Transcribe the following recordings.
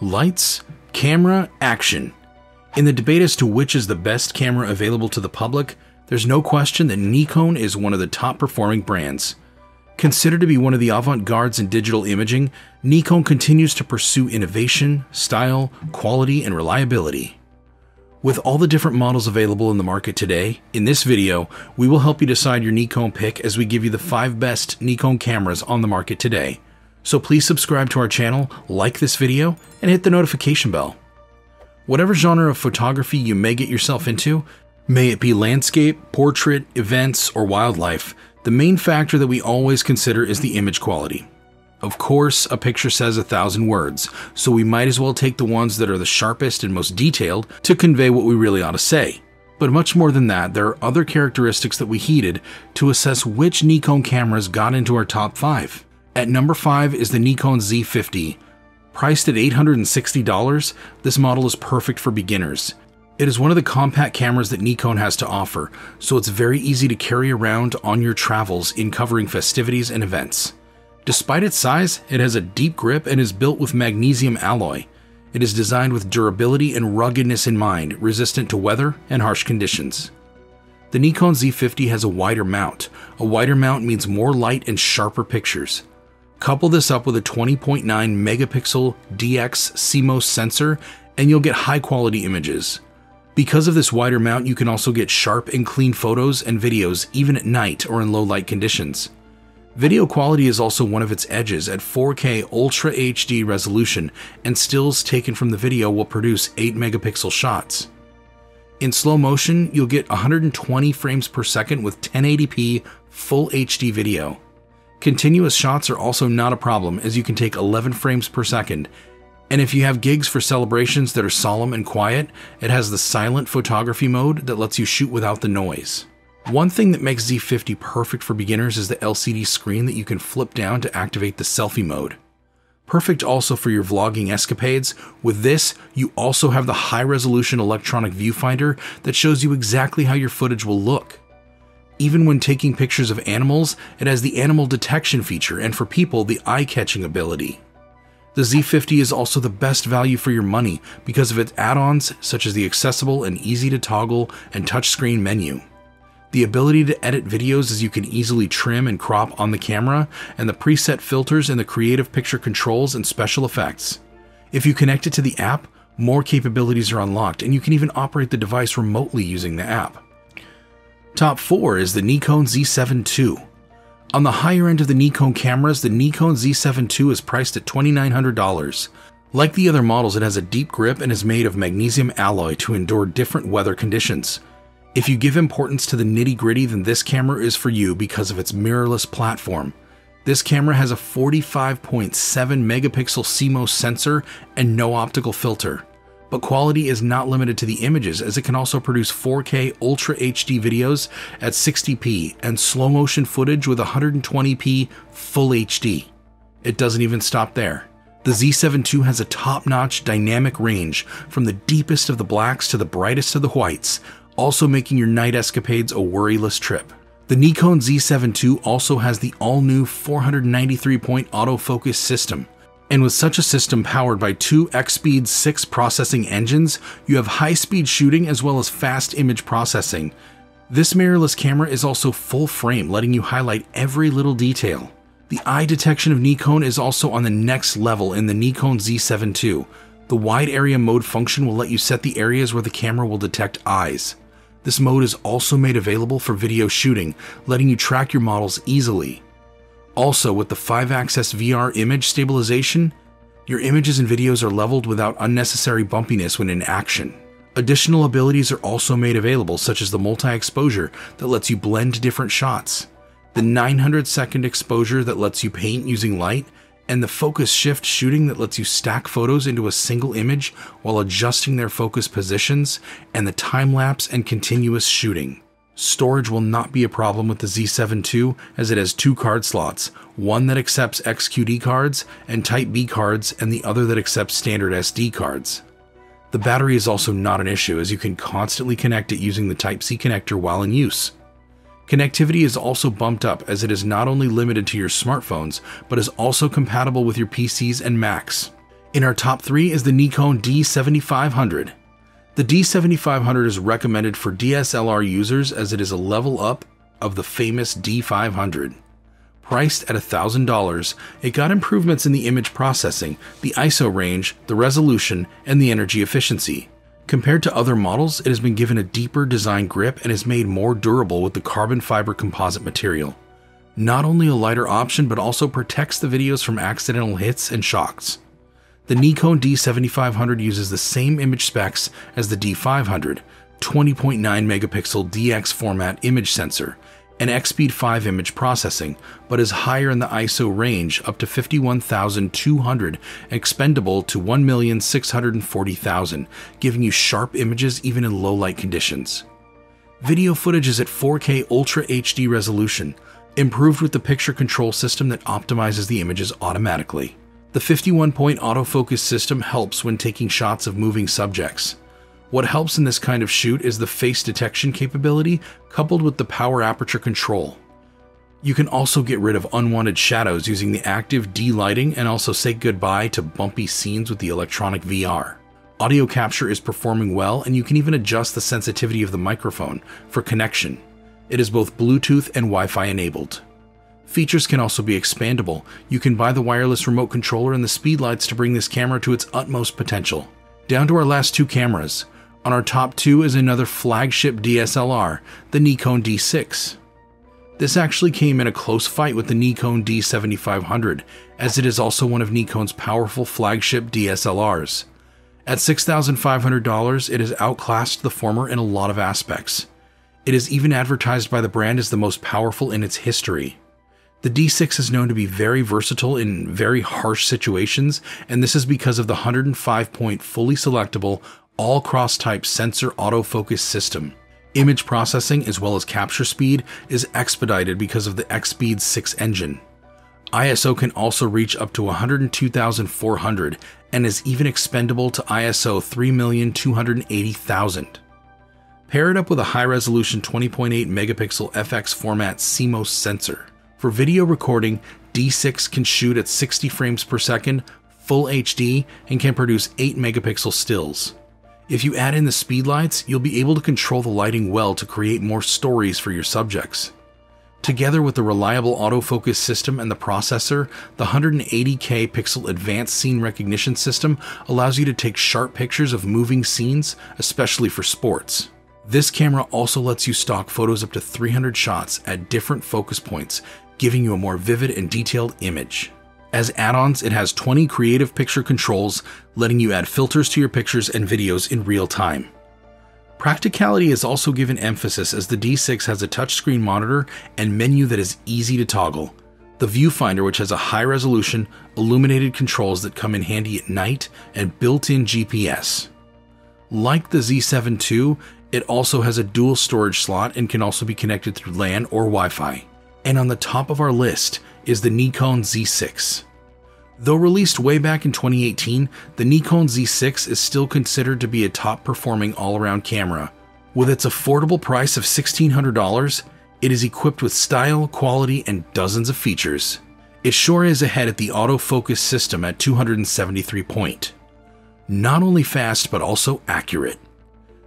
Lights, camera, action. In the debate as to which is the best camera available to the public, there's no question that Nikon is one of the top performing brands. Considered to be one of the avant-gardes in digital imaging, Nikon continues to pursue innovation, style, quality, and reliability. With all the different models available in the market today, in this video, we will help you decide your Nikon pick as we give you the 5 best Nikon cameras on the market today. So please subscribe to our channel, like this video, and hit the notification bell. Whatever genre of photography you may get yourself into, may it be landscape, portrait, events, or wildlife, the main factor that we always consider is the image quality. Of course, a picture says 1,000 words, so we might as well take the ones that are the sharpest and most detailed to convey what we really ought to say. But much more than that, there are other characteristics that we heeded to assess which Nikon cameras got into our top 5. At number 5 is the Nikon Z50. Priced at $860, this model is perfect for beginners. It is one of the compact cameras that Nikon has to offer, so it's very easy to carry around on your travels in covering festivities and events. Despite its size, it has a deep grip and is built with magnesium alloy. It is designed with durability and ruggedness in mind, resistant to weather and harsh conditions. The Nikon Z50 has a wider mount. A wider mount means more light and sharper pictures. Couple this up with a 20.9 megapixel DX CMOS sensor and you'll get high quality images. Because of this wider mount, you can also get sharp and clean photos and videos even at night or in low light conditions. Video quality is also one of its edges at 4K Ultra HD resolution, and stills taken from the video will produce 8 megapixel shots. In slow motion, you'll get 120 frames per second with 1080p Full HD video. Continuous shots are also not a problem, as you can take 11 frames per second. And if you have gigs for celebrations that are solemn and quiet, it has the silent photography mode that lets you shoot without the noise. One thing that makes Z50 perfect for beginners is the LCD screen that you can flip down to activate the selfie mode. Perfect also for your vlogging escapades. With this, you also have the high-resolution electronic viewfinder that shows you exactly how your footage will look. Even when taking pictures of animals, it has the animal detection feature, and for people, the eye-catching ability. The Z50 is also the best value for your money because of its add-ons such as the accessible and easy to toggle and touchscreen menu. The ability to edit videos as you can easily trim and crop on the camera, and the preset filters and the creative picture controls and special effects. If you connect it to the app, more capabilities are unlocked and you can even operate the device remotely using the app. Top 4 is the Nikon Z72. On the higher end of the Nikon cameras, the Nikon Z72 is priced at $2,900. Like the other models, it has a deep grip and is made of magnesium alloy to endure different weather conditions. If you give importance to the nitty-gritty, then this camera is for you because of its mirrorless platform. This camera has a 45.7 megapixel CMOS sensor and no optical filter. But quality is not limited to the images, as it can also produce 4K Ultra HD videos at 60p and slow motion footage with 120p Full HD. It doesn't even stop there. The Z72 has a top-notch dynamic range from the deepest of the blacks to the brightest of the whites, also making your night escapades a worryless trip. The Nikon Z72 also has the all-new 493-point autofocus system. And with such a system powered by 2 X-Speed 6 processing engines, you have high-speed shooting as well as fast image processing. This mirrorless camera is also full frame, letting you highlight every little detail. The eye detection of Nikon is also on the next level in the Nikon Z72. The wide area mode function will let you set the areas where the camera will detect eyes. This mode is also made available for video shooting, letting you track your models easily. Also, with the 5-axis VR image stabilization, your images and videos are leveled without unnecessary bumpiness when in action. Additional abilities are also made available, such as the multi-exposure that lets you blend different shots, the 900-second exposure that lets you paint using light, and the focus shift shooting that lets you stack photos into a single image while adjusting their focus positions, and the time-lapse and continuous shooting. Storage will not be a problem with the Z72 as it has 2 card slots, one that accepts XQD cards and Type B cards and the other that accepts standard SD cards. The battery is also not an issue as you can constantly connect it using the Type-C connector while in use. Connectivity is also bumped up as it is not only limited to your smartphones, but is also compatible with your PCs and Macs. In our top 3 is the Nikon D7500. The D7500 is recommended for DSLR users as it is a level up of the famous D500. Priced at $1,000, it got improvements in the image processing, the ISO range, the resolution, and the energy efficiency. Compared to other models, it has been given a deeper design grip and is made more durable with the carbon fiber composite material. Not only a lighter option, but also protects the videos from accidental hits and shocks. The Nikon D7500 uses the same image specs as the D500, 20.9 megapixel DX format image sensor, and X-Speed 5 image processing, but is higher in the ISO range up to 51,200, expendable to 1,640,000, giving you sharp images even in low light conditions. Video footage is at 4K Ultra HD resolution, improved with the picture control system that optimizes the images automatically. The 51-point autofocus system helps when taking shots of moving subjects. What helps in this kind of shoot is the face detection capability coupled with the power aperture control. You can also get rid of unwanted shadows using the active D-lighting and also say goodbye to bumpy scenes with the electronic VR. Audio capture is performing well, and you can even adjust the sensitivity of the microphone for connection. It is both Bluetooth and Wi-Fi enabled. Features can also be expandable. You can buy the wireless remote controller and the speed lights to bring this camera to its utmost potential. Down to our last 2 cameras. On our top 2 is another flagship DSLR, the Nikon D6. This actually came in a close fight with the Nikon D7500, as it is also one of Nikon's powerful flagship DSLRs. At $6,500, it has outclassed the former in a lot of aspects. It is even advertised by the brand as the most powerful in its history. The D6 is known to be very versatile in very harsh situations, and this is because of the 105-point fully selectable, all cross-type sensor autofocus system. Image processing as well as capture speed is expedited because of the X-Speed 6 engine. ISO can also reach up to 102,400 and is even expendable to ISO 3,280,000. Pair it up with a high-resolution 20.8 megapixel FX format CMOS sensor. For video recording, D6 can shoot at 60 frames per second, full HD, and can produce 8 megapixel stills. If you add in the speed lights, you'll be able to control the lighting well to create more stories for your subjects. Together with the reliable autofocus system and the processor, the 180K pixel advanced scene recognition system allows you to take sharp pictures of moving scenes, especially for sports. This camera also lets you stock photos up to 300 shots at different focus points, giving you a more vivid and detailed image. As add-ons, it has 20 creative picture controls, letting you add filters to your pictures and videos in real time. Practicality is also given emphasis as the D6 has a touchscreen monitor and menu that is easy to toggle. The viewfinder, which has a high-resolution, illuminated controls that come in handy at night, and built-in GPS. Like the Z72, it also has a dual storage slot and can also be connected through LAN or Wi-Fi. And on the top of our list is the Nikon Z6. Though released way back in 2018, the Nikon Z6 is still considered to be a top-performing all-around camera. With its affordable price of $1,600, it is equipped with style, quality, and dozens of features. It sure is ahead at the autofocus system at 273 point. Not only fast, but also accurate.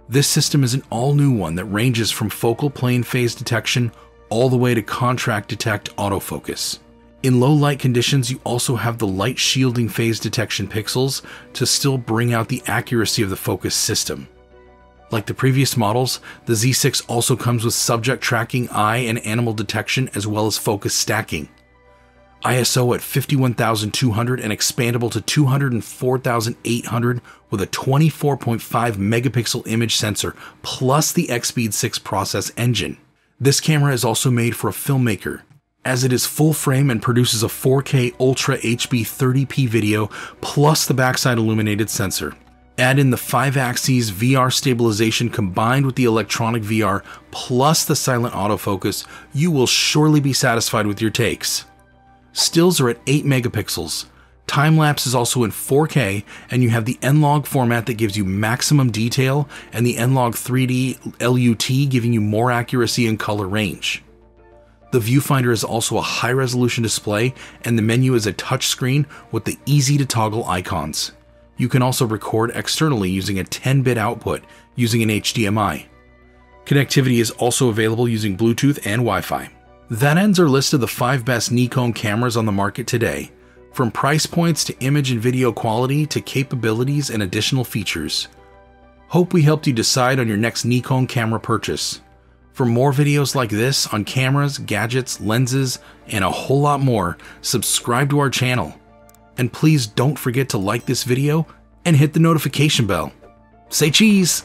This system is an all-new one that ranges from focal plane phase detection all the way to contract detect autofocus. In low light conditions, you also have the light shielding phase detection pixels to still bring out the accuracy of the focus system. Like the previous models, the Z6 also comes with subject tracking, eye and animal detection, as well as focus stacking. ISO at 51,200 and expandable to 204,800 with a 24.5 megapixel image sensor plus the X-Speed 6 process engine. This camera is also made for a filmmaker, as it is full frame and produces a 4K Ultra HD 30p video plus the backside illuminated sensor. Add in the 5-axis VR stabilization combined with the electronic VR plus the silent autofocus, you will surely be satisfied with your takes. Stills are at 8 megapixels. Time-lapse is also in 4K, and you have the N-Log format that gives you maximum detail, and the N-Log 3D LUT giving you more accuracy and color range. The viewfinder is also a high-resolution display, and the menu is a touchscreen with the easy-to-toggle icons. You can also record externally using a 10-bit output using an HDMI. Connectivity is also available using Bluetooth and Wi-Fi. That ends our list of the 5 best Nikon cameras on the market today, from price points to image and video quality to capabilities and additional features. Hope we helped you decide on your next Nikon camera purchase. For more videos like this on cameras, gadgets, lenses, and a whole lot more, subscribe to our channel. And please don't forget to like this video and hit the notification bell. Say cheese!